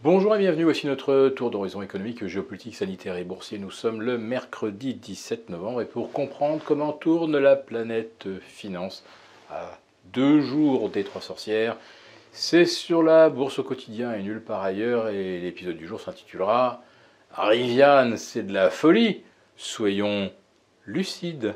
Bonjour et bienvenue, voici notre tour d'horizon économique, géopolitique, sanitaire et boursier. Nous sommes le mercredi 17 novembre et pour comprendre comment tourne la planète finance à 2 jours des trois sorcières, c'est sur la bourse au quotidien et nulle part ailleurs et l'épisode du jour s'intitulera « Rivian, c'est de la folie, soyons lucides ».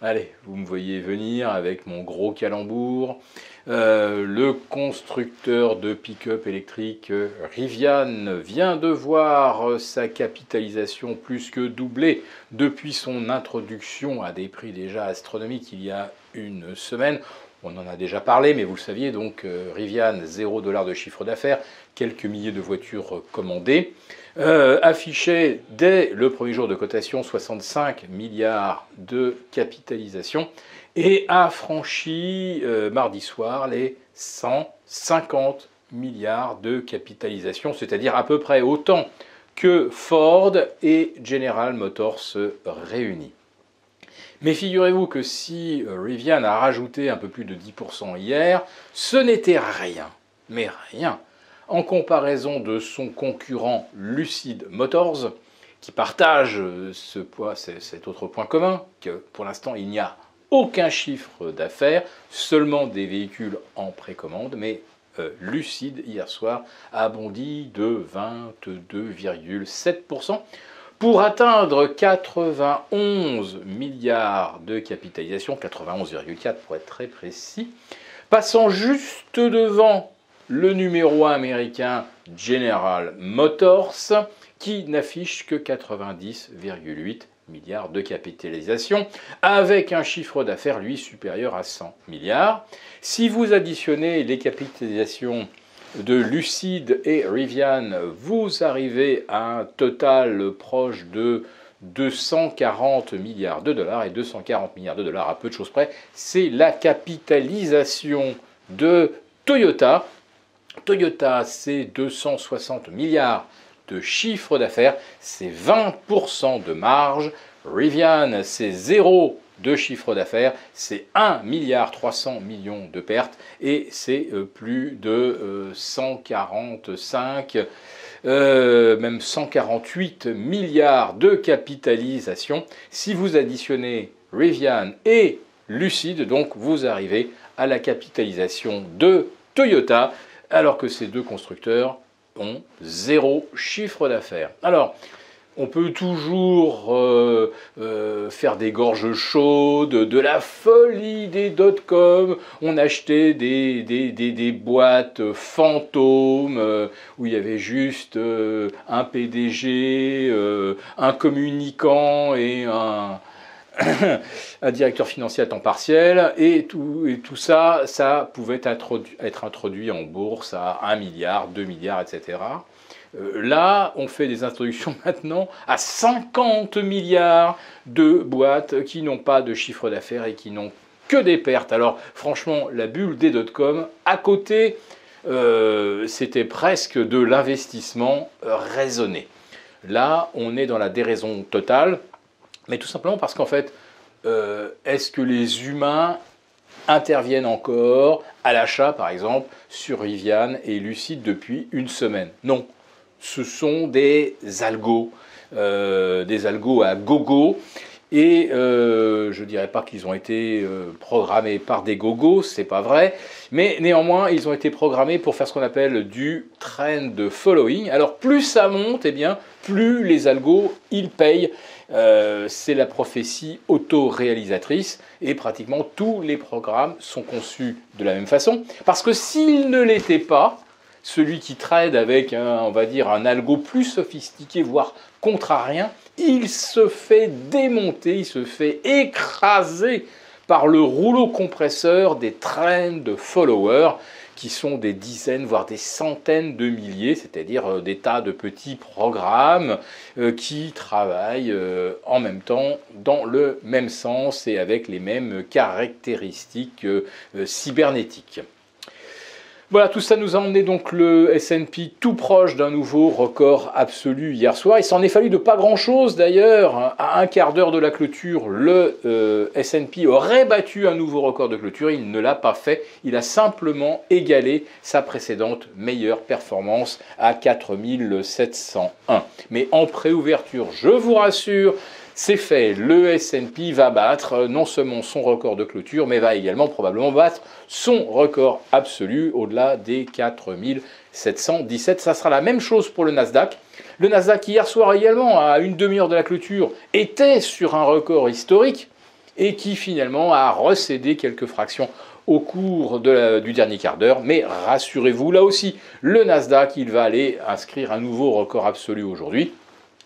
Allez, vous me voyez venir avec mon gros calembour. Le constructeur de pick-up électrique Rivian vient de voir sa capitalisation plus que doubler depuis son introduction à des prix déjà astronomiques il y a une semaine. On en a déjà parlé, mais vous le saviez, donc Rivian, 0 $ de chiffre d'affaires, quelques milliers de voitures commandées, affichait dès le premier jour de cotation 65 milliards de capitalisation et a franchi mardi soir les 150 milliards de capitalisation, c'est-à-dire à peu près autant que Ford et General Motors réunis. Mais figurez-vous que si Rivian a rajouté un peu plus de 10% hier, ce n'était rien, mais rien, en comparaison de son concurrent Lucid Motors, qui partage cet autre point commun, que pour l'instant il n'y a aucun chiffre d'affaires, seulement des véhicules en précommande, mais Lucid hier soir a bondi de 22,7%. Pour atteindre 91 milliards de capitalisation, 91,4 pour être très précis, passant juste devant le numéro 1 américain General Motors, qui n'affiche que 90,8 milliards de capitalisation, avec un chiffre d'affaires, lui, supérieur à 100 milliards. Si vous additionnez les capitalisations de Lucid et Rivian, vous arrivez à un total proche de 240 milliards de dollars, et 240 milliards de dollars à peu de choses près, c'est la capitalisation de Toyota. Toyota, c'est 260 milliards de chiffre d'affaires, c'est 20% de marge. Rivian, c'est 0 de chiffre d'affaires, c'est 1,3 milliard de pertes et c'est plus de 145, même 148 milliards de capitalisation. Si vous additionnez Rivian et Lucid, donc vous arrivez à la capitalisation de Toyota, alors que ces deux constructeurs ont 0 chiffre d'affaires. Alors, on peut toujours faire des gorges chaudes, de la folie des dot-com. On achetait des boîtes fantômes où il y avait juste un PDG, un communicant et un directeur financier à temps partiel, et tout ça, ça pouvait être introduit en bourse à 1 milliard, 2 milliards, etc. Là, on fait des introductions maintenant à 50 milliards de boîtes qui n'ont pas de chiffre d'affaires et qui n'ont que des pertes. Alors franchement, la bulle des dot-com, à côté, c'était presque de l'investissement raisonné. Là, on est dans la déraison totale, mais tout simplement parce qu'en fait, est-ce que les humains interviennent encore à l'achat, par exemple, sur Rivian et Lucid depuis une semaine? Non. Ce sont des algos à gogo, et je ne dirais pas qu'ils ont été programmés par des gogos, c'est pas vrai, mais néanmoins ils ont été programmés pour faire ce qu'on appelle du trend following. Alors plus ça monte, eh bien plus les algos ils payent. C'est la prophétie auto-réalisatrice et pratiquement tous les programmes sont conçus de la même façon, parce que s'ils ne l'étaient pas, celui qui trade avec on va dire un algo plus sophistiqué, voire contrarien, il se fait démonter, il se fait écraser par le rouleau compresseur des trend followers, qui sont des dizaines, voire des centaines de milliers, c'est-à-dire des tas de petits programmes qui travaillent en même temps, dans le même sens et avec les mêmes caractéristiques cybernétiques. Voilà, tout ça nous a emmené donc le S&P tout proche d'un nouveau record absolu hier soir. Il s'en est fallu de pas grand-chose d'ailleurs. À un quart d'heure de la clôture, le S&P aurait battu un nouveau record de clôture. Il ne l'a pas fait. Il a simplement égalé sa précédente meilleure performance à 4701. Mais en préouverture, je vous rassure, c'est fait, le S&P va battre non seulement son record de clôture, mais va également probablement battre son record absolu au-delà des 4717. Ça sera la même chose pour le Nasdaq. Le Nasdaq hier soir également, à une demi-heure de la clôture, était sur un record historique et qui finalement a recédé quelques fractions au cours du dernier quart d'heure. Mais rassurez-vous, là aussi, le Nasdaq, il va aller inscrire un nouveau record absolu aujourd'hui.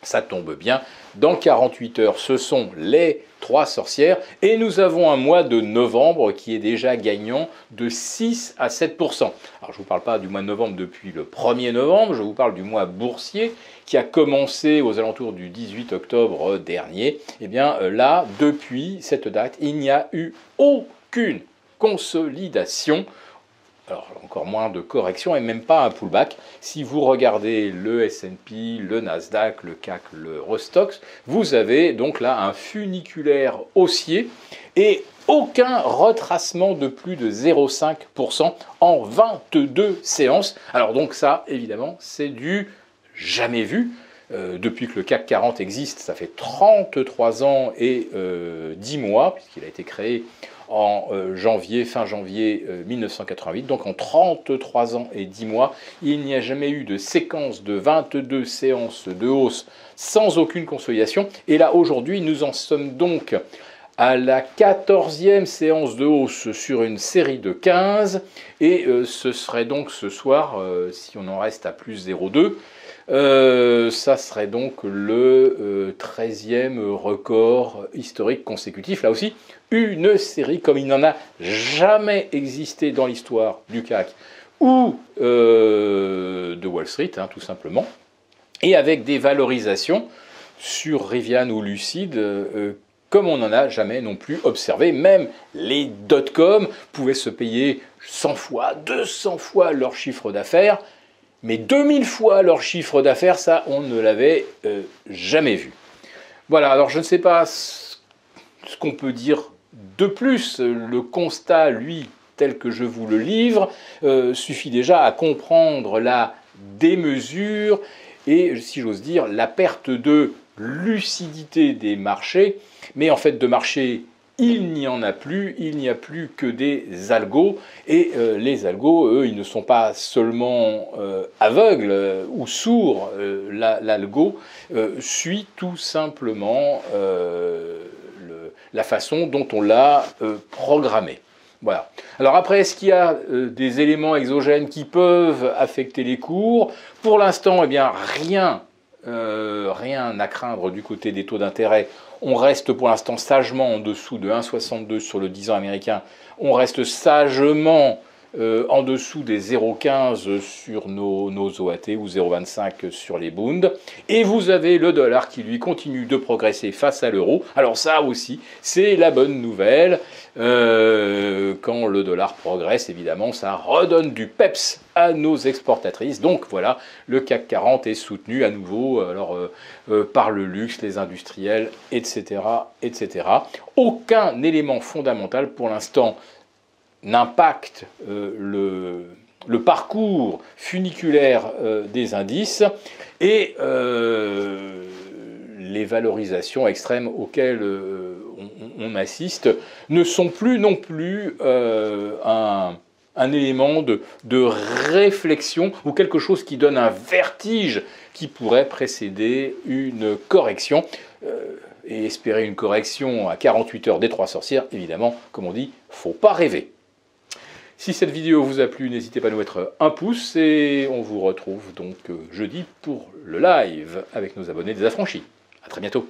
Ça tombe bien, dans 48 heures, ce sont les 3 sorcières et nous avons un mois de novembre qui est déjà gagnant de 6 à 7%. Alors je ne vous parle pas du mois de novembre depuis le 1er novembre, je vous parle du mois boursier qui a commencé aux alentours du 18 octobre dernier. Et bien là, depuis cette date, il n'y a eu aucune consolidation. Alors, encore moins de correction et même pas un pullback. Si vous regardez le S&P, le Nasdaq, le CAC, le Eurostoxx, vous avez donc là un funiculaire haussier et aucun retracement de plus de 0,5% en 22 séances. Alors donc ça, évidemment, c'est du jamais vu. Depuis que le CAC 40 existe, ça fait 33 ans et 10 mois, puisqu'il a été créé en fin janvier 1988. Donc en 33 ans et 10 mois, il n'y a jamais eu de séquence de 22 séances de hausse sans aucune consolidation. Et là, aujourd'hui, nous en sommes donc à la 14e séance de hausse sur une série de 15. Et ce serait donc ce soir, si on en reste à plus 0,2, ça serait donc le 13e record historique consécutif. Là aussi, une série comme il n'en a jamais existé dans l'histoire du CAC ou de Wall Street, tout simplement. Et avec des valorisations sur Rivian ou Lucid comme on n'en a jamais non plus observé. Même les dot-com pouvaient se payer 100 fois, 200 fois leur chiffre d'affaires. Mais 2000 fois leur chiffre d'affaires, ça, on ne l'avait jamais vu. Voilà, alors je ne sais pas ce qu'on peut dire de plus. Le constat, lui, tel que je vous le livre, suffit déjà à comprendre la démesure et, si j'ose dire, la perte de lucidité des marchés. Mais en fait, de marché, il n'y en a plus, il n'y a plus que des algos, et les algos, eux, ils ne sont pas seulement aveugles ou sourds, l'algo suit tout simplement la façon dont on l'a programmé. Voilà. Alors après, est-ce qu'il y a des éléments exogènes qui peuvent affecter les cours? Pour l'instant, eh bien, rien à craindre du côté des taux d'intérêt. On reste pour l'instant sagement en dessous de 1,62 sur le 10 ans américain. On reste sagement en dessous des 0,15 sur nos OAT ou 0,25 sur les Bund. Et vous avez le dollar qui, lui, continue de progresser face à l'euro. Alors ça aussi, c'est la bonne nouvelle. Quand le dollar progresse, évidemment, ça redonne du peps à nos exportatrices. Donc voilà, le CAC 40 est soutenu à nouveau alors, par le luxe, les industriels, etc., etc. Aucun élément fondamental pour l'instant n'impacte le parcours funiculaire des indices et les valorisations extrêmes auxquelles on assiste ne sont plus non plus un élément de réflexion ou quelque chose qui donne un vertige qui pourrait précéder une correction. Et espérer une correction à 48 heures des 3 sorcières, évidemment, comme on dit, faut pas rêver. Si cette vidéo vous a plu, n'hésitez pas à nous mettre un pouce et on vous retrouve donc jeudi pour le live avec nos abonnés des affranchis. À très bientôt.